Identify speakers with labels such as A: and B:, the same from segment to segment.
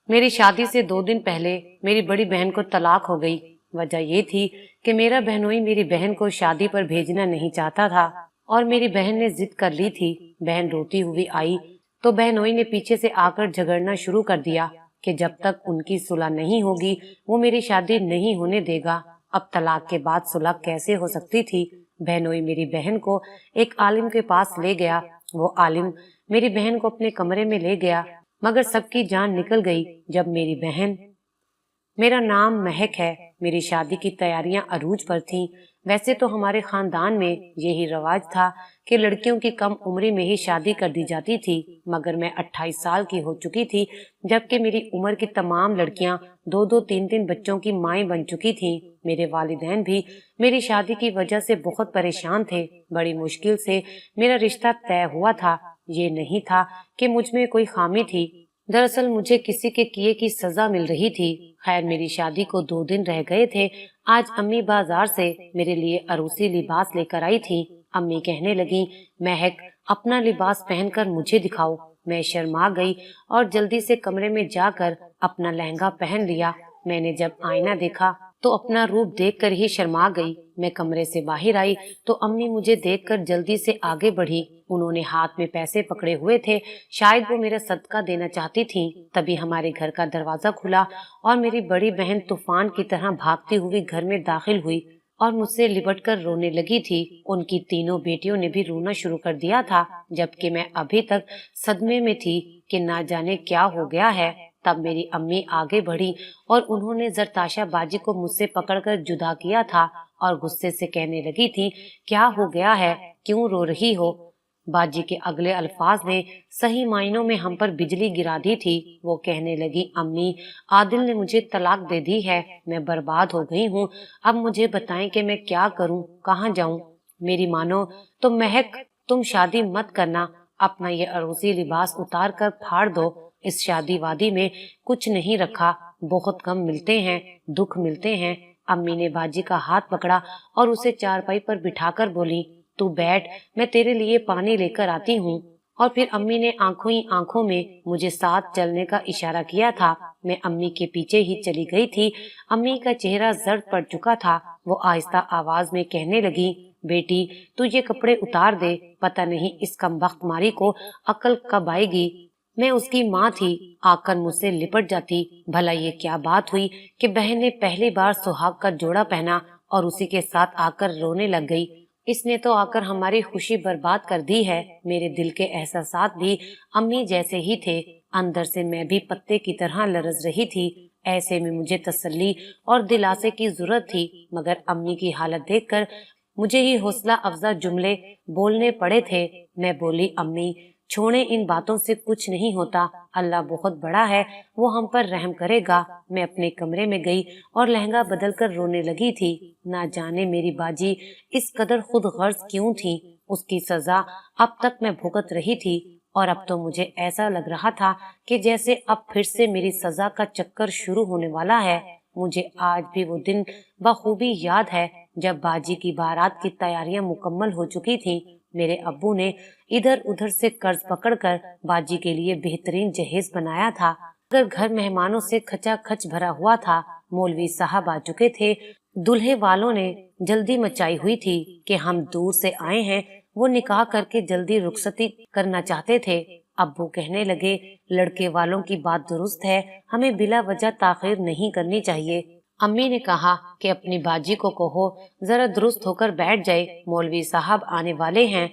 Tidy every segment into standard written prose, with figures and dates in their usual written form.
A: मेरी शादी से 2 दिन पहले मेरी बड़ी बहन को तलाक हो गई। वजह ये थी कि मेरा बहनोई मेरी बहन को शादी पर भेजना नहीं चाहता था और मेरी बहन ने जिद कर ली थी। बहन रोती हुई आई तो बहनोई ने पीछे से आकर झगड़ना शुरू कर दिया कि जब तक उनकी सुलह नहीं होगी वो मेरी शादी नहीं होने देगा। अब तलाक के बाद सुलह कैसे हो सकती थी। बहनोई मेरी बहन को एक आलिम के पास ले गया। वो आलिम मेरी बहन को अपने कमरे में ले गया, मगर सबकी जान निकल गई जब मेरी बहन। मेरा नाम महक है। मेरी शादी की तैयारियां अरूज पर थीं। वैसे तो हमारे खानदान में यही रवाज था कि लड़कियों की कम उम्र में ही शादी कर दी जाती थी, मगर मैं 28 साल की हो चुकी थी, जबकि मेरी उम्र की तमाम लड़कियां 2-2, 3-3 बच्चों की माएं बन चुकी थीं। मेरे वालिदैन भी मेरी शादी की वजह से बहुत परेशान थे। बड़ी मुश्किल से मेरा रिश्ता तय हुआ था। ये नहीं था कि मुझ में कोई खामी थी, दरअसल मुझे किसी के किए की सजा मिल रही थी। खैर, मेरी शादी को 2 दिन रह गए थे। आज अम्मी बाजार से मेरे लिए अरूसी लिबास लेकर आई थी। अम्मी कहने लगी, महक, अपना लिबास पहनकर मुझे दिखाओ। मैं शर्मा गई और जल्दी से कमरे में जाकर अपना लहंगा पहन लिया। मैंने जब आईना देखा तो अपना रूप देखकर ही शर्मा गई। मैं कमरे से बाहर आई तो अम्मी मुझे देखकर जल्दी से आगे बढ़ी। उन्होंने हाथ में पैसे पकड़े हुए थे, शायद वो मेरा सदका देना चाहती थीं। तभी हमारे घर का दरवाजा खुला और मेरी बड़ी बहन तूफान की तरह भागती हुई घर में दाखिल हुई और मुझसे लिपटकर रोने लगी थी। उनकी तीनों बेटियों ने भी रोना शुरू कर दिया था, जबकि मैं अभी तक सदमे में थी कि ना जाने क्या हो गया है। तब मेरी अम्मी आगे बढ़ी और उन्होंने जरताशा बाजी को मुझसे पकड़कर जुदा किया था और गुस्से से कहने लगी थी, क्या हो गया है, क्यों रो रही हो। बाजी के अगले अल्फाज ने सही मायनों में हम पर बिजली गिरा दी थी। वो कहने लगी, अम्मी, आदिल ने मुझे तलाक दे दी है, मैं बर्बाद हो गई हूँ। अब मुझे बताएं कि मैं क्या करूँ, कहाँ जाऊँ। मेरी मानो तो महक, तुम शादी मत करना। अपना ये अरूसी लिबास उतार कर फाड़ दो। इस शादी वादी में कुछ नहीं रखा, बहुत कम मिलते हैं, दुख मिलते हैं। अम्मी ने बाजी का हाथ पकड़ा और उसे चारपाई पर बिठाकर बोली, तू बैठ, मैं तेरे लिए पानी लेकर आती हूँ। और फिर अम्मी ने आंखों ही आंखों में मुझे साथ चलने का इशारा किया था। मैं अम्मी के पीछे ही चली गई थी। अम्मी का चेहरा जर्द पड़ चुका था। वो आहिस्ता आवाज में कहने लगी, बेटी, तू ये कपड़े उतार दे, पता नहीं इस कमबख्त मारी को अकल कब आएगी। मैं उसकी माँ थी, आकर मुझसे लिपट जाती। भला ये क्या बात हुई कि बहन ने पहली बार सुहाग का जोड़ा पहना और उसी के साथ आकर रोने लग गई। इसने तो आकर हमारी खुशी बर्बाद कर दी है। मेरे दिल के एहसासात भी अम्मी जैसे ही थे। अंदर से मैं भी पत्ते की तरह लरज रही थी। ऐसे में मुझे तसल्ली और दिलासे की जरूरत थी, मगर अम्मी की हालत देखकर मुझे ही हौसला अफजा जुमले बोलने पड़े थे। मैं बोली, अम्मी, छोड़े, इन बातों से कुछ नहीं होता। अल्लाह बहुत बड़ा है, वो हम पर रहम करेगा। मैं अपने कमरे में गई और लहंगा बदलकर रोने लगी थी। ना जाने मेरी बाजी इस कदर खुद गर्ज क्यों थी। उसकी सजा अब तक मैं भुगत रही थी और अब तो मुझे ऐसा लग रहा था कि जैसे अब फिर से मेरी सजा का चक्कर शुरू होने वाला है। मुझे आज भी वो दिन बखूबी याद है जब बाजी की बारात की तैयारियां मुकम्मल हो चुकी थी। मेरे अब्बू ने इधर उधर से कर्ज पकड़कर बाजी के लिए बेहतरीन जहेज बनाया था, अगर घर मेहमानों से खचाखच भरा हुआ था। मौलवी साहब आ चुके थे। दूल्हे वालों ने जल्दी मचाई हुई थी कि हम दूर से आए हैं, वो निकाह करके जल्दी रुखसती करना चाहते थे। अब्बू कहने लगे, लड़के वालों की बात दुरुस्त है, हमें बिला वजह ताखीर नहीं करनी चाहिए। अम्मी ने कहा कि अपनी बाजी को कहो जरा दुरुस्त होकर बैठ जाए, मौलवी साहब आने वाले हैं।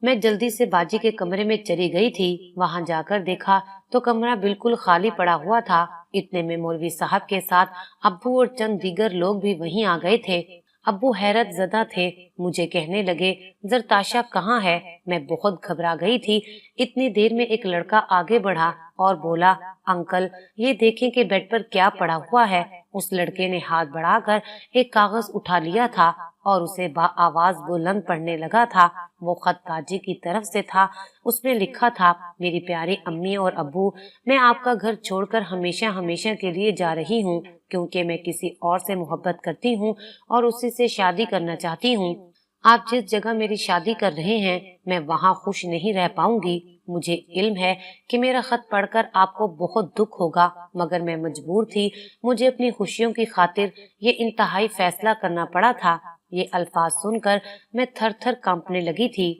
A: मैं जल्दी से बाजी के कमरे में चली गई थी। वहां जाकर देखा तो कमरा बिल्कुल खाली पड़ा हुआ था। इतने में मौलवी साहब के साथ अब्बू और चंद दीगर लोग भी वहीं आ गए थे। अब्बू हैरत जदा थे। मुझे कहने लगे, जरताशा कहाँ है। मैं बहुत घबरा गई थी। इतनी देर में एक लड़का आगे बढ़ा और बोला, अंकल, ये देखें कि बेड पर क्या पड़ा हुआ है। उस लड़के ने हाथ बढ़ाकर एक कागज उठा लिया था और उसे आवाज बुलंद पढ़ने लगा था। वो खत बाजी की तरफ से था। उसमें लिखा था, मेरी प्यारी अम्मी और अब्बू, मैं आपका घर छोड़कर हमेशा हमेशा के लिए जा रही हूँ, क्योंकि मैं किसी और से मोहब्बत करती हूँ और उसी से शादी करना चाहती हूँ। आप जिस जगह मेरी शादी कर रहे हैं, मैं वहाँ खुश नहीं रह पाऊंगी। مجھے علم ہے کہ میرا خط پڑھ کر آپ کو بہت دکھ ہوگا، مگر میں مجبور تھی، مجھے اپنی خوشیوں کی خاطر یہ انتہائی فیصلہ کرنا پڑا تھا۔ یہ الفاظ سن کر میں تھر تھر کانپنے لگی تھی۔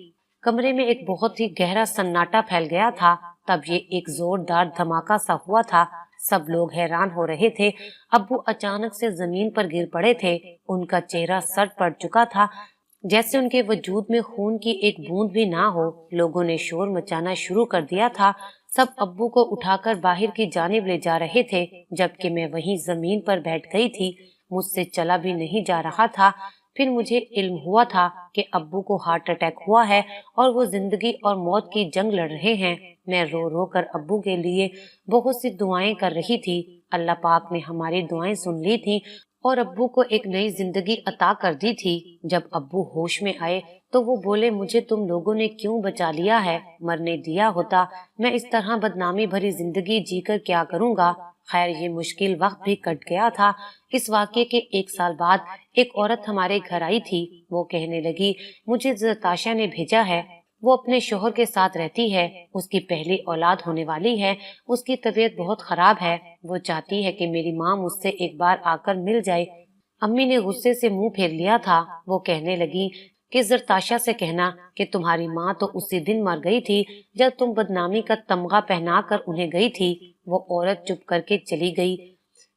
A: کمرے میں ایک بہت ہی گہرا سناٹا پھیل گیا تھا۔ تب یہ ایک زوردار دھماکہ سا ہوا تھا۔ سب لوگ حیران ہو رہے تھے۔ ابو اچانک سے زمین پر گر پڑے تھے۔ ان کا چہرہ سٹ پڑ چکا تھا، جیسے ان کے وجود میں خون کی ایک بوند بھی نہ ہو۔ لوگوں نے شور مچانا شروع کر دیا تھا۔ سب ابو کو اٹھا کر باہر کی جانب لے جا رہے تھے، جبکہ میں وہیں زمین پر بیٹھ گئی تھی۔ مجھ سے چلا بھی نہیں جا رہا تھا۔ پھر مجھے علم ہوا تھا کہ ابو کو ہارٹ اٹیک ہوا ہے اور وہ زندگی اور موت کی جنگ لڑ رہے ہیں۔ میں رو رو کر ابو کے لیے بہت سی دعائیں کر رہی تھی۔ اللہ پاک نے ہماری دعائیں سن لی تھی اور ابو کو ایک نئی زندگی عطا کر دی تھی۔ جب ابو ہوش میں آئے تو وہ بولے، مجھے تم لوگوں نے کیوں بچا لیا ہے؟ مرنے دیا ہوتا میں اس طرح بدنامی بھری زندگی جی کر کیا کروں گا؟ خیر، یہ مشکل وقت بھی کٹ گیا تھا۔ اس واقعے کے 1 سال بعد ایک عورت ہمارے گھر آئی تھی۔ وہ کہنے لگی، مجھے زرتاشا نے بھیجا ہے۔ وہ اپنے شوہر کے ساتھ رہتی ہے۔ اس کی پہلی اولاد ہونے والی ہے۔ اس کی طبیعت بہت خراب ہے۔ وہ چاہتی ہے کہ میری ماں مجھ سے ایک بار آ کر مل جائے۔ امی نے غصے سے منہ پھیر لیا تھا۔ وہ کہنے لگی کہ زرتاشا سے کہنا کہ تمہاری ماں تو اسی دن مر گئی تھی جب تم بدنامی کا تمغہ پہنا کر انہیں گئی تھی۔ وہ عورت چپ کر کے چلی گئی۔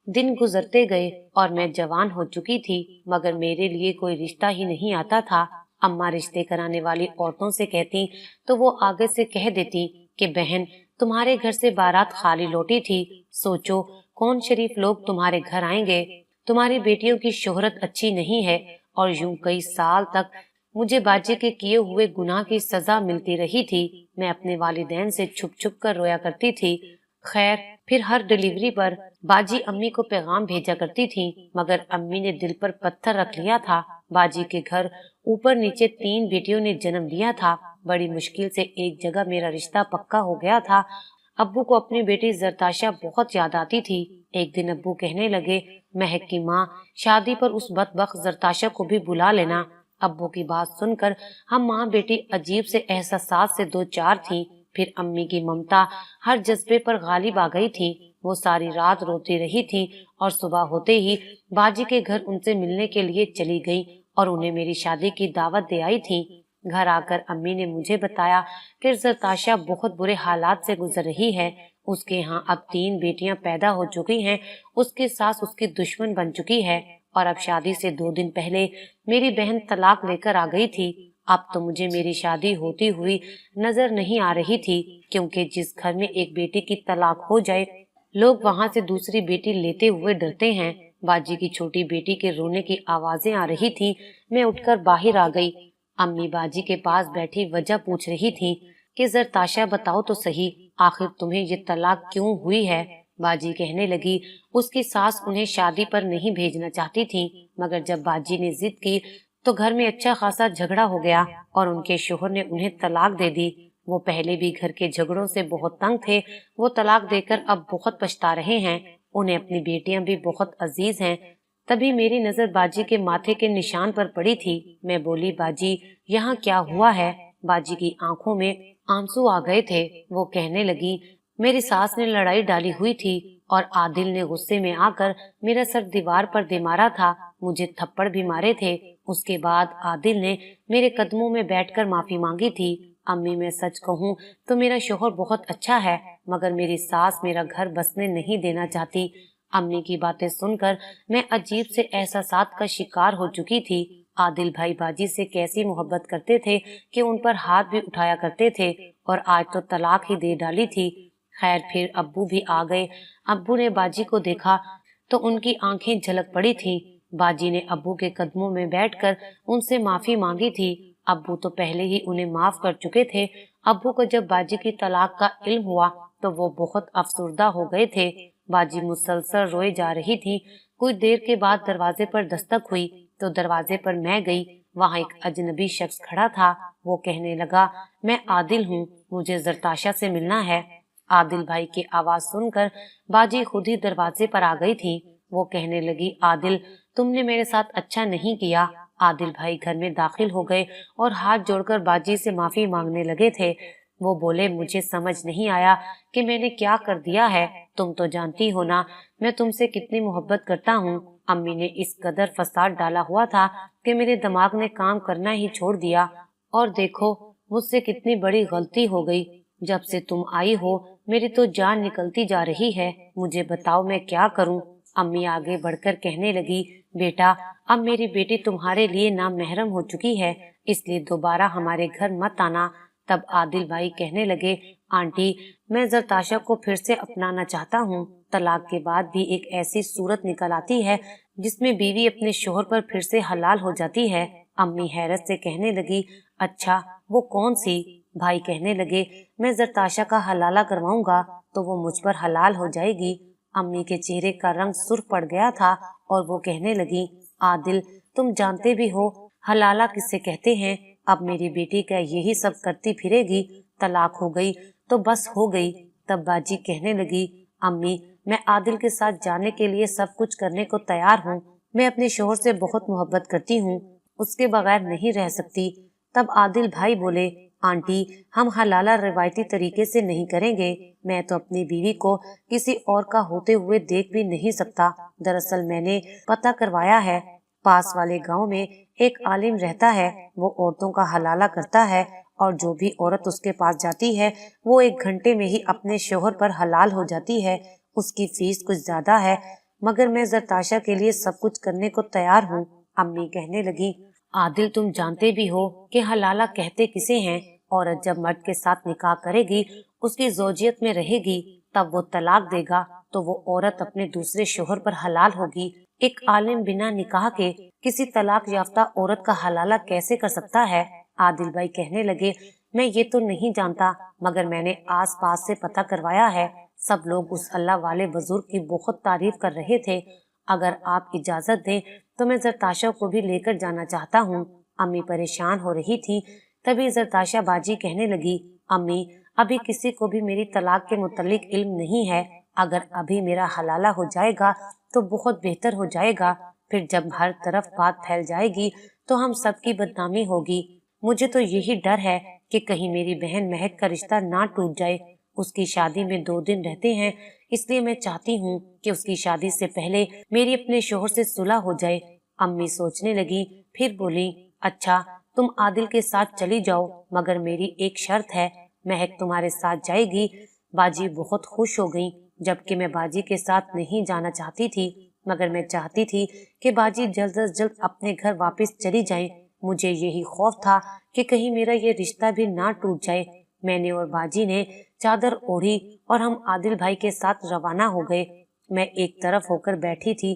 A: دن گزرتے گئے اور میں جوان ہو چکی تھی، مگر میرے لیے کوئی رشتہ ہی نہیں آتا تھا۔ اماں رشتے کرانے والی عورتوں سے کہتی تو وہ آگے سے کہہ دیتی کہ بہن، تمہارے گھر سے بارات خالی لوٹی تھی، سوچو کون شریف لوگ تمہارے گھر آئیں گے۔ تمہاری بیٹیوں کی شہرت اچھی نہیں ہے۔ اور یوں کئی سال تک مجھے باجی کے کیے ہوئے گناہ کی سزا ملتی رہی تھی۔ میں اپنے والدین سے چھپ چھپ کر رویا کرتی تھی۔ خیر، پھر ہر ڈیلیوری پر باجی امی کو پیغام بھیجا کرتی تھی، مگر امی نے دل پر پتھر رکھ لیا تھا۔ باجی کے گھر اوپر نیچے 3 بیٹیوں نے جنم لیا تھا۔ بڑی مشکل سے ایک جگہ میرا رشتہ پکا ہو گیا تھا۔ ابو کو اپنی بیٹی زرتاشا بہت یاد آتی تھی۔ ایک دن ابو کہنے لگے، مہک کی ماں، شادی پر اس بدبخت زرتاشا کو بھی بلا لینا۔ ابو کی بات سن کر ہم ماں بیٹی عجیب سے احساسات سے دو چار تھیں۔ پھر امی کی ممتا ہر جذبے پر غالب آ گئی تھی۔ وہ ساری رات روتی رہی تھی اور صبح ہوتے ہی باجی کے گھر ان سے ملنے کے لیے چلی گئی اور انہیں میری شادی کی دعوت دے آئی تھی۔ گھر آ کر امی نے مجھے بتایا کہ زرتاشا بہت برے حالات سے گزر رہی ہے۔ اس کے ہاں اب 3 بیٹیاں پیدا ہو چکی ہیں۔ اس کی ساس اس کی دشمن بن چکی ہے اور اب شادی سے 2 دن پہلے میری بہن طلاق لے کر آ گئی تھی۔ اب تو مجھے میری شادی ہوتی ہوئی نظر نہیں آ رہی تھی، کیونکہ جس گھر میں ایک بیٹی کی طلاق ہو جائے لوگ وہاں سے دوسری بیٹی لیتے ہوئے ڈرتے ہیں۔ باجی کی چھوٹی بیٹی کے رونے کی آوازیں آ رہی تھی۔ میں اٹھ کر باہر آ گئی۔ امی باجی کے پاس بیٹھی وجہ پوچھ رہی تھی کہ زرتاشا بتاؤ تو صحیح، آخر تمہیں یہ طلاق کیوں ہوئی ہے؟ باجی کہنے لگی، اس کی ساس انہیں شادی پر نہیں بھیجنا چاہتی تھی، مگر جب باجی نے ضد کی تو گھر میں اچھا خاصا جھگڑا ہو گیا اور ان کے شوہر نے انہیں طلاق دے دی۔ وہ پہلے بھی گھر کے جھگڑوں سے بہت تنگ تھے۔ وہ طلاق دے کر اب بہت پچھتا رہے ہیں۔ انہیں اپنی بیٹیاں بھی بہت عزیز ہیں۔ تبھی میری نظر باجی کے ماتھے کے نشان پر پڑی تھی۔ میں بولی، باجی یہاں کیا ہوا ہے؟ باجی کی آنکھوں میں آنسو آ گئے تھے۔ وہ کہنے لگی، میری ساس نے لڑائی ڈالی ہوئی تھی اور عادل نے غصے میں آ کر میرا سر دیوار پر دے مارا تھا، مجھے تھپڑ بھی مارے تھے۔ اس کے بعد عادل نے میرے قدموں میں بیٹھ کر معافی مانگی تھی۔ امی، میں سچ کہوں تو میرا شوہر بہت اچھا ہے، مگر میری ساس میرا گھر بسنے نہیں دینا چاہتی۔ امی کی باتیں سن کر میں عجیب سے احساسات کا شکار ہو چکی تھی۔ عادل بھائی باجی سے کیسی محبت کرتے تھے کہ ان پر ہاتھ بھی اٹھایا کرتے تھے، اور آج تو طلاق ہی دے ڈالی تھی۔ خیر، پھر ابو بھی آ گئے۔ ابو نے باجی کو دیکھا تو ان کی آنکھیں جھلک پڑی تھیں۔ باجی نے ابو کے قدموں میں بیٹھ کر ان سے معافی مانگی تھی۔ ابو تو پہلے ہی انہیں معاف کر چکے تھے۔ ابو کو جب باجی کی طلاق کا علم ہوا تو وہ بہت افسردہ ہو گئے تھے۔ باجی مسلسل روئے جا رہی تھی۔ کچھ دیر کے بعد دروازے پر دستک ہوئی تو دروازے پر میں گئی۔ وہاں ایک اجنبی شخص کھڑا تھا۔ وہ کہنے لگا، میں عادل ہوں، مجھے زرتاشا سے ملنا ہے۔ عادل بھائی کی آواز سن کر باجی خود ہی دروازے پر آ گئی تھی۔ وہ کہنے لگی، عادل، تم نے میرے ساتھ اچھا نہیں کیا۔ عادل بھائی گھر میں داخل ہو گئے اور ہاتھ جوڑ کر باجی سے معافی مانگنے لگے تھے۔ वो बोले, मुझे समझ नहीं आया कि मैंने क्या कर दिया है। तुम तो जानती हो ना मैं तुमसे कितनी मोहब्बत करता हूँ। अम्मी ने इस कदर फसाद डाला हुआ था कि मेरे दिमाग ने काम करना ही छोड़ दिया। और देखो मुझसे कितनी बड़ी गलती हो गई। जब से तुम आई हो मेरी तो जान निकलती जा रही है। मुझे बताओ मैं क्या करूं? अम्मी आगे बढ़कर कहने लगी, बेटा अब मेरी बेटी तुम्हारे लिए नामहरम हो चुकी है, इसलिए दोबारा हमारे घर मत आना। तब आदिल भाई कहने लगे, आंटी मैं जरताशा को फिर से अपनाना चाहता हूँ। तलाक के बाद भी एक ऐसी सूरत निकल आती है जिसमें बीवी अपने शोहर पर फिर से हलाल हो जाती है। अम्मी हैरत से कहने लगी, अच्छा वो कौन सी? भाई कहने लगे, मैं जरताशा का हलाला करवाऊंगा तो वो मुझ पर हलाल हो जाएगी। अम्मी के चेहरे का रंग सुर्ख पड़ गया था और वो कहने लगी, आदिल तुम जानते भी हो हलाला किसे कहते हैं। अब मेरी बेटी का यही सब करती फिरेगी, तलाक हो गई तो बस हो गई। तब बाजी कहने लगी, अम्मी मैं आदिल के साथ जाने के लिए सब कुछ करने को तैयार हूँ। मैं अपने शोहर से बहुत मोहब्बत करती हूँ, उसके बगैर नहीं रह सकती। तब आदिल भाई बोले, आंटी हम हलाला रिवायती तरीके से नहीं करेंगे। मैं तो अपनी बीवी को किसी और का होते हुए देख भी नहीं सकता। दरअसल मैंने पता करवाया है, पास वाले गांव में एक आलिम रहता है, वो औरतों का हलाला करता है और जो भी औरत उसके पास जाती है वो 1 घंटे में ही अपने शोहर पर हलाल हो जाती है। उसकी फीस कुछ ज्यादा है मगर मैं जरताशा के लिए सब कुछ करने को तैयार हूँ। अम्मी कहने लगी, आदिल तुम जानते भी हो कि हलाला कहते किसे हैं। औरत जब मर्द के साथ निकाह करेगी, उसकी जोजियत में रहेगी, तब वो तलाक देगा तो वो औरत अपने दूसरे शोहर पर हलाल होगी। एक आलिम बिना निकाह के किसी तलाक याफ्ता औरत का हलाला कैसे कर सकता है? आदिल भाई कहने लगे, मैं ये तो नहीं जानता मगर मैंने आस पास से पता करवाया है। सब लोग उस अल्लाह वाले बुजुर्ग की बहुत तारीफ कर रहे थे। अगर आप इजाजत दें तो मैं जरताशा को भी लेकर जाना चाहता हूँ। अम्मी परेशान हो रही थी। तभी जरताशा बाजी कहने लगी, अम्मी अभी किसी को भी मेरी तलाक के मुतल्लिक इल्म नहीं है। अगर अभी मेरा हलाला हो जाएगा तो बहुत बेहतर हो जाएगा। फिर जब हर तरफ बात फैल जाएगी तो हम सबकी बदनामी होगी। मुझे तो यही डर है कि कहीं मेरी बहन महक का रिश्ता ना टूट जाए। उसकी शादी में 2 दिन रहते हैं, इसलिए मैं चाहती हूँ कि उसकी शादी से पहले मेरी अपने शोहर से सुलह हो जाए। अम्मी सोचने लगी, फिर बोली, अच्छा तुम आदिल के साथ चली जाओ मगर मेरी एक शर्त है, महक तुम्हारे साथ जाएगी। बाजी बहुत खुश हो गई, जबकि मैं बाजी के साथ नहीं जाना चाहती थी मगर मैं चाहती थी कि बाजी जल्द से जल्द अपने घर वापस चली जाए। मुझे यही खौफ था कि कहीं मेरा ये रिश्ता भी ना टूट जाए। मैंने और बाजी ने चादर ओढ़ी और हम आदिल भाई के साथ रवाना हो गए। मैं एक तरफ होकर बैठी थी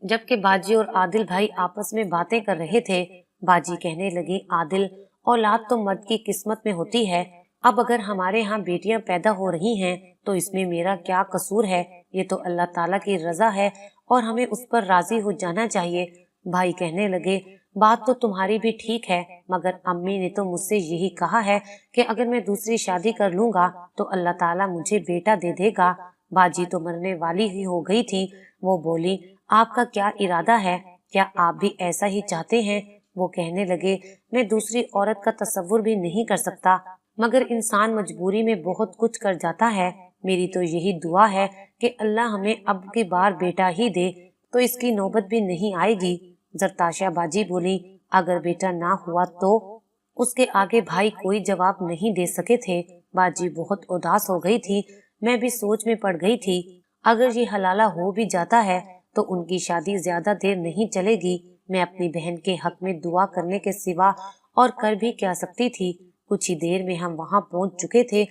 A: जबकि बाजी और आदिल भाई आपस में बातें कर रहे थे। बाजी कहने लगी, आदिल औलाद तो मर्द की किस्मत में होती है। अब अगर हमारे यहाँ बेटियां पैदा हो रही हैं तो इसमें मेरा क्या कसूर है? ये तो अल्लाह ताला की रजा है और हमें उस पर राजी हो जाना चाहिए। भाई कहने लगे, बात तो तुम्हारी भी ठीक है मगर अम्मी ने तो मुझसे यही कहा है कि अगर मैं दूसरी शादी कर लूंगा तो अल्लाह ताला मुझे बेटा दे देगा। बाजी तो मरने वाली ही हो गई थी। वो बोली, आपका क्या इरादा है? क्या आप भी ऐसा ही चाहते हैं? वो कहने लगे, मैं दूसरी औरत का तसव्वुर भी नहीं कर सकता मगर इंसान मजबूरी में बहुत कुछ कर जाता है। मेरी तो यही दुआ है कि अल्लाह हमें अब की बार बेटा ही दे तो इसकी नौबत भी नहीं आएगी। जरताशा बाजी बोली, अगर बेटा ना हुआ तो? उसके आगे भाई कोई जवाब नहीं दे सके थे। बाजी बहुत उदास हो गई थी। मैं भी सोच में पड़ गई थी। अगर ये हलाला हो भी जाता है तो उनकी शादी ज्यादा देर नहीं चलेगी। मैं अपनी बहन के हक में दुआ करने के सिवा और कर भी क्या सकती थी। कुछ ही देर में हम वहां पहुंच चुके थे।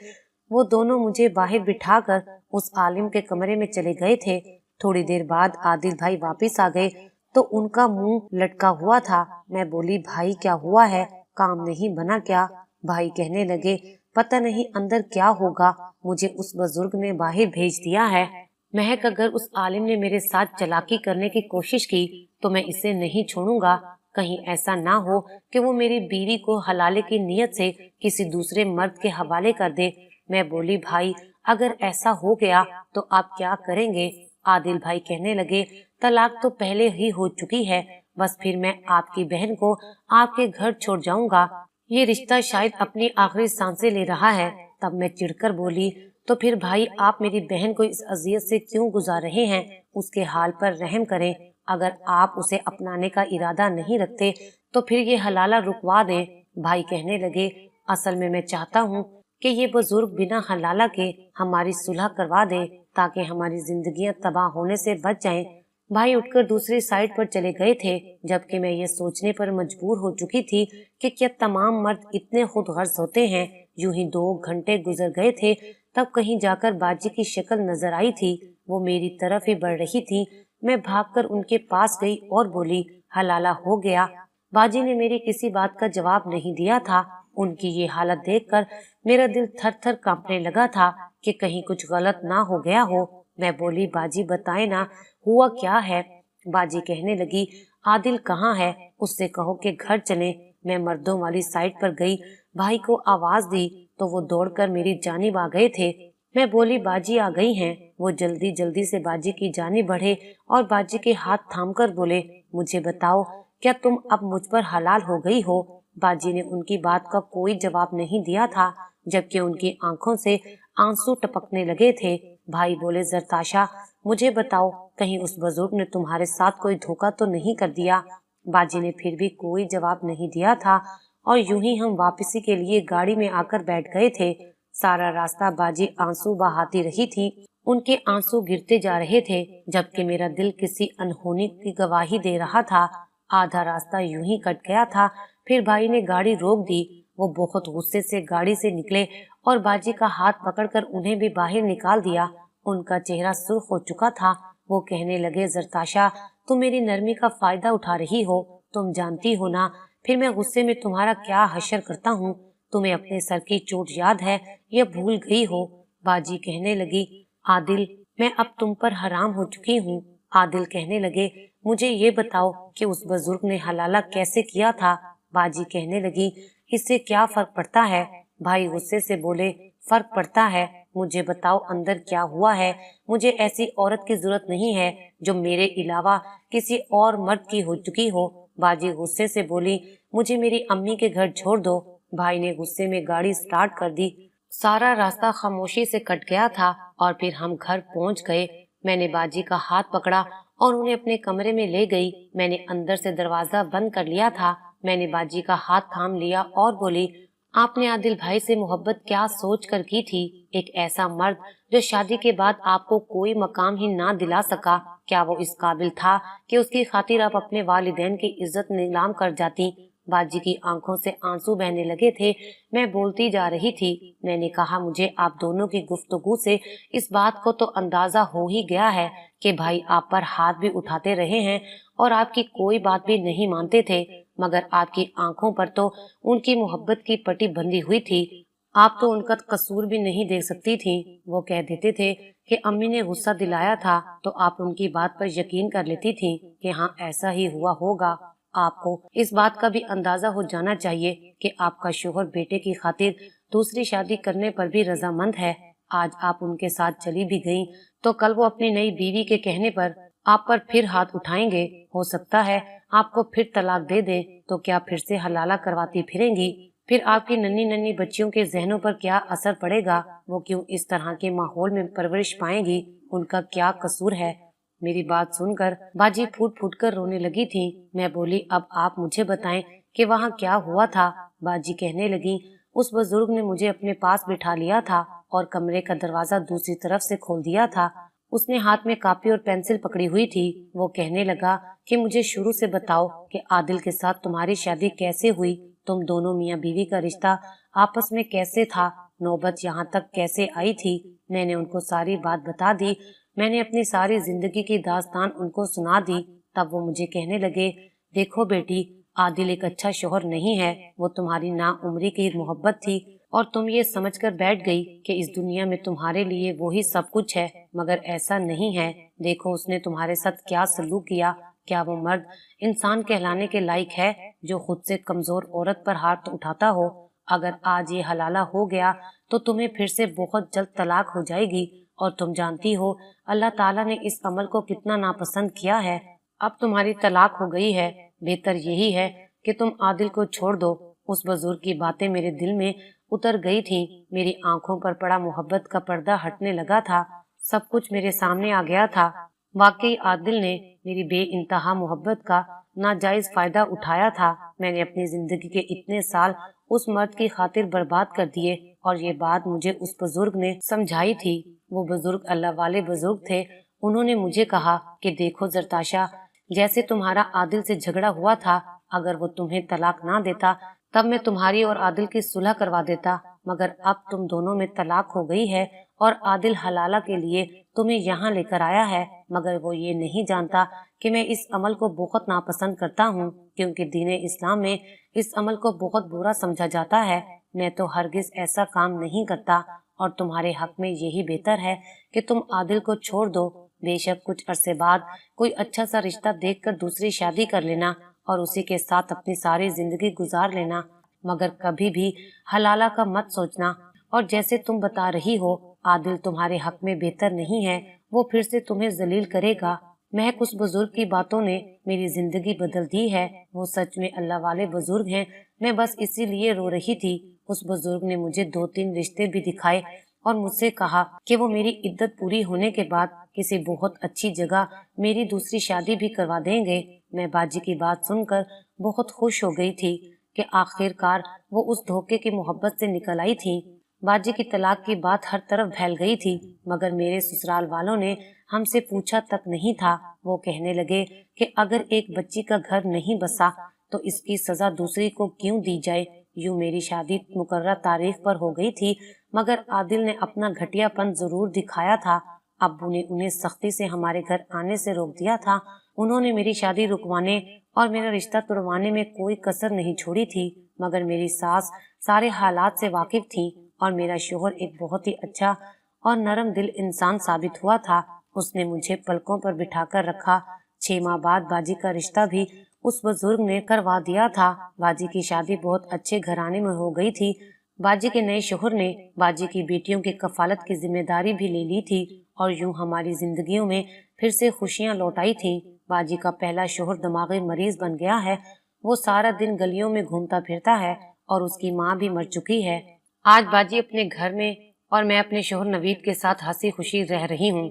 A: वो दोनों मुझे बाहर बिठाकर उस आलिम के कमरे में चले गए थे। थोड़ी देर बाद आदिल भाई वापस आ गए तो उनका मुंह लटका हुआ था। मैं बोली, भाई क्या हुआ है? काम नहीं बना क्या? भाई कहने लगे, पता नहीं अंदर क्या होगा, मुझे उस बुजुर्ग ने बाहर भेज दिया है। महक अगर उस आलिम ने मेरे साथ चालाकी करने की कोशिश की तो मैं इसे नहीं छोड़ूंगा। कहीं ऐसा ना हो कि वो मेरी बीवी को हलाले की नीयत से किसी दूसरे मर्द के हवाले कर दे। मैं बोली, भाई अगर ऐसा हो गया तो आप क्या करेंगे? आदिल भाई कहने लगे, तलाक तो पहले ही हो चुकी है, बस फिर मैं आपकी बहन को आपके घर छोड़ जाऊंगा। ये रिश्ता शायद अपनी आखिरी सांसें ले रहा है। तब मैं चिढ़कर बोली, तो फिर भाई आप मेरी बहन को इस अजियत से क्यों गुजार रहे हैं? उसके हाल पर रहम करें। अगर आप उसे अपनाने का इरादा नहीं रखते तो फिर ये हलाला रुकवा दें। भाई कहने लगे, असल में मैं चाहता हूँ कि ये बुजुर्ग बिना हलाला के हमारी सुलह करवा दे ताकि हमारी जिंदगियां तबाह होने से बच जाएं। भाई उठकर दूसरी साइड पर चले गए थे, जबकि मैं ये सोचने पर मजबूर हो चुकी थी कि क्या तमाम मर्द इतने खुदगर्ज होते हैं। यूं ही 2 घंटे गुजर गए थे, तब कहीं जाकर बाजी की शक्ल नजर आई थी। वो मेरी तरफ ही बढ़ रही थी। मैं भागकर उनके पास गई और बोली, हलाला हो गया? बाजी ने मेरी किसी बात का जवाब नहीं दिया था। उनकी ये हालत देखकर मेरा दिल थर थर कांपने लगा था कि कहीं कुछ गलत ना हो गया हो। मैं बोली, बाजी बताए ना, हुआ क्या है? बाजी कहने लगी, आदिल कहाँ है? उससे कहो कि घर चले। मैं मर्दों वाली साइड पर गई, भाई को आवाज दी तो वो दौड़कर मेरी जानिब आ गए थे। मैं बोली, बाजी आ गई हैं। वो जल्दी जल्दी से बाजी की जानिब बढ़े और बाजी के हाथ थामकर बोले, मुझे बताओ, क्या तुम अब मुझ पर हलाल हो गई हो? बाजी ने उनकी बात का कोई जवाब नहीं दिया था, जबकि उनकी आंखों से आंसू टपकने लगे थे। भाई बोले, जरताशा मुझे बताओ, कहीं उस बुजुर्ग ने तुम्हारे साथ कोई धोखा तो नहीं कर दिया? बाजी ने फिर भी कोई जवाब नहीं दिया था और यूं ही हम वापसी के लिए गाड़ी में आकर बैठ गए थे। सारा रास्ता बाजी आंसू बहाती रही थी। उनके आंसू गिरते जा रहे थे, जबकि मेरा दिल किसी अनहोनी की गवाही दे रहा था। आधा रास्ता यूं ही कट गया था। फिर भाई ने गाड़ी रोक दी। वो बहुत गुस्से से गाड़ी से निकले और बाजी का हाथ पकड़कर उन्हें भी बाहर निकाल दिया। उनका चेहरा सुर्ख हो चुका था। वो कहने लगे, जरताशा तुम मेरी नरमी का फायदा उठा रही हो। तुम जानती हो ना फिर मैं गुस्से में तुम्हारा क्या हशर करता हूँ। तुम्हें अपने सर की चोट याद है या भूल गई हो? बाजी कहने लगी, आदिल मैं अब तुम पर हराम हो चुकी हूँ। आदिल कहने लगे, मुझे ये बताओ कि उस बुजुर्ग ने हलाला कैसे किया था? बाजी कहने लगी, इससे क्या फर्क पड़ता है? भाई गुस्से से बोले, फर्क पड़ता है। मुझे बताओ अंदर क्या हुआ है। मुझे ऐसी औरत की जरूरत नहीं है जो मेरे अलावा किसी और मर्द की हो चुकी हो। बाजी गुस्से से बोली, मुझे मेरी अम्मी के घर छोड़ दो। भाई ने गुस्से में गाड़ी स्टार्ट कर दी। सारा रास्ता खामोशी से कट गया था और फिर हम घर पहुंच गए। मैंने बाजी का हाथ पकड़ा और उन्हें अपने कमरे में ले गई। मैंने अंदर से दरवाजा बंद कर लिया था। मैंने बाजी का हाथ थाम लिया और बोली, आपने आदिल भाई से मोहब्बत क्या सोच कर की थी? एक ऐसा मर्द जो शादी के बाद आपको कोई मकाम ही ना दिला सका, क्या वो इस काबिल था कि उसकी खातिर आप अपने वालिदैन की इज्जत नीलाम कर जाती? बाजी की आंखों से आंसू बहने लगे थे। मैं बोलती जा रही थी। मैंने कहा, मुझे आप दोनों की गुफ्तगू से इस बात को तो अंदाजा हो ही गया है कि भाई आप पर हाथ भी उठाते रहे हैं और आपकी कोई बात भी नहीं मानते थे, मगर आपकी आंखों पर तो उनकी मोहब्बत की पट्टी बंधी हुई थी। आप तो उनका कसूर भी नहीं देख सकती थी। वो कह देते थे कि अम्मी ने गुस्सा दिलाया था, तो आप उनकी बात पर यकीन कर लेती थी कि हाँ ऐसा ही हुआ होगा। आपको इस बात का भी अंदाजा हो जाना चाहिए कि आपका शोहर बेटे की खातिर दूसरी शादी करने पर भी रजामंद है। आज आप उनके साथ चली भी गईं, तो कल वो अपनी नई बीवी के कहने पर आप पर फिर हाथ उठाएंगे। हो सकता है आपको फिर तलाक दे दे, तो क्या फिर से हलाला करवाती फिरेंगी? फिर आपकी नन्ही नन्ही बच्चियों के जहनों पर क्या असर पड़ेगा? वो क्यों इस तरह के माहौल में परवरिश पाएंगी? उनका क्या कसूर है? मेरी बात सुनकर बाजी फूट फूट कर रोने लगी थी। मैं बोली, अब आप मुझे बताएं कि वहाँ क्या हुआ था? बाजी कहने लगी, उस बुजुर्ग ने मुझे अपने पास बिठा लिया था और कमरे का दरवाजा दूसरी तरफ से खोल दिया था। उसने हाथ में कापी और पेंसिल पकड़ी हुई थी। वो कहने लगा कि मुझे शुरू से बताओ कि आदिल के साथ तुम्हारी शादी कैसे हुई? तुम दोनों मियाँ बीवी का रिश्ता आपस में कैसे था? नौबत यहाँ तक कैसे आई थी? मैंने उनको सारी बात बता दी। मैंने अपनी सारी जिंदगी की दास्तान उनको सुना दी। तब वो मुझे कहने लगे, देखो बेटी, आदिल एक अच्छा शोहर नहीं है। वो तुम्हारी ना उम्री की मोहब्बत थी और तुम ये समझकर बैठ गई कि इस दुनिया में तुम्हारे लिए वही सब कुछ है, मगर ऐसा नहीं है। देखो उसने तुम्हारे साथ क्या सलूक किया। क्या वो मर्द इंसान कहलाने के लायक है जो खुद से कमजोर औरत पर हाथ उठाता हो? अगर आज ये हलाला हो गया तो तुम्हें फिर से बहुत जल्द तलाक हो जाएगी और तुम जानती हो अल्लाह ताला ने इस अमल को कितना नापसंद किया है। अब तुम्हारी तलाक हो गई है, बेहतर यही है कि तुम आदिल को छोड़ दो। उस बुजुर्ग की बातें मेरे दिल में उतर गई थीं। मेरी आंखों पर पड़ा मोहब्बत का पर्दा हटने लगा था। सब कुछ मेरे सामने आ गया था। वाकई आदिल ने मेरी बेइंतहा मोहब्बत का नाजायज फायदा उठाया था। मैंने अपनी जिंदगी के इतने साल उस मर्द की खातिर बर्बाद कर दिए और ये बात मुझे उस बुजुर्ग ने समझाई थी। वो बुजुर्ग अल्लाह वाले बुजुर्ग थे। उन्होंने मुझे कहा कि देखो जरताशा, जैसे तुम्हारा आदिल से झगड़ा हुआ था, अगर वो तुम्हें तलाक ना देता तब मैं तुम्हारी और आदिल की सुलह करवा देता, मगर अब तुम दोनों में तलाक हो गई है और आदिल हलाला के लिए तुम्हें यहाँ लेकर आया है, मगर वो ये नहीं जानता कि मैं इस अमल को बहुत नापसंद करता हूँ, क्योंकि दीन इस्लाम में इस अमल को बहुत बुरा समझा जाता है। मैं तो हरगिज ऐसा काम नहीं करता और तुम्हारे हक में यही बेहतर है कि तुम आदिल को छोड़ दो। बेशक कुछ अरसे बाद कोई अच्छा सा रिश्ता देखकर दूसरी शादी कर लेना और उसी के साथ अपनी सारी जिंदगी गुजार लेना, मगर कभी भी हलाला का मत सोचना। और जैसे तुम बता रही हो, आदिल तुम्हारे हक में बेहतर नहीं है, वो फिर से तुम्हें जलील करेगा। महक उस बुजुर्ग की बातों ने मेरी जिंदगी बदल दी है। वो सच में अल्लाह वाले बुजुर्ग हैं। मैं बस इसीलिए रो रही थी। उस बुजुर्ग ने मुझे 2-3 रिश्ते भी दिखाए और मुझसे कहा कि वो मेरी इद्दत पूरी होने के बाद किसी बहुत अच्छी जगह मेरी दूसरी शादी भी करवा देंगे। मैं बाजी की बात सुनकर बहुत खुश हो गई थी कि आखिरकार वो उस धोखे की मोहब्बत से निकल आई थी। बाजी की तलाक की बात हर तरफ फैल गई थी, मगर मेरे ससुराल वालों ने हमसे पूछा तक नहीं था। वो कहने लगे कि अगर एक बच्ची का घर नहीं बसा तो इसकी सजा दूसरी को क्यों दी जाए। यूं मेरी शादी मुकर्रर तारीख पर हो गई थी, मगर आदिल ने अपना घटियापन जरूर दिखाया था। अब्बू ने उन्हें सख्ती से हमारे घर आने से रोक दिया था। उन्होंने मेरी शादी रुकवाने और मेरा रिश्ता तुड़वाने में कोई कसर नहीं छोड़ी थी, मगर मेरी सास सारे हालात से वाकिफ थी और मेरा शोहर एक बहुत ही अच्छा और नरम दिल इंसान साबित हुआ था। उसने मुझे पलकों पर बिठाकर रखा। 6 माह बाद बाजी का रिश्ता भी उस बुजुर्ग ने करवा दिया था। बाजी की शादी बहुत अच्छे घराने में हो गई थी। बाजी के नए शोहर ने बाजी की बेटियों की कफालत की जिम्मेदारी भी ले ली थी और यूं हमारी जिंदगियों में फिर से खुशियां लौट आई थी। बाजी का पहला शोहर दिमागी मरीज बन गया है। वो सारा दिन गलियों में घूमता फिरता है और उसकी माँ भी मर चुकी है। आज बाजी अपने घर में और मैं अपने शोहर नवीद के साथ हंसी खुशी रह रही हूँ।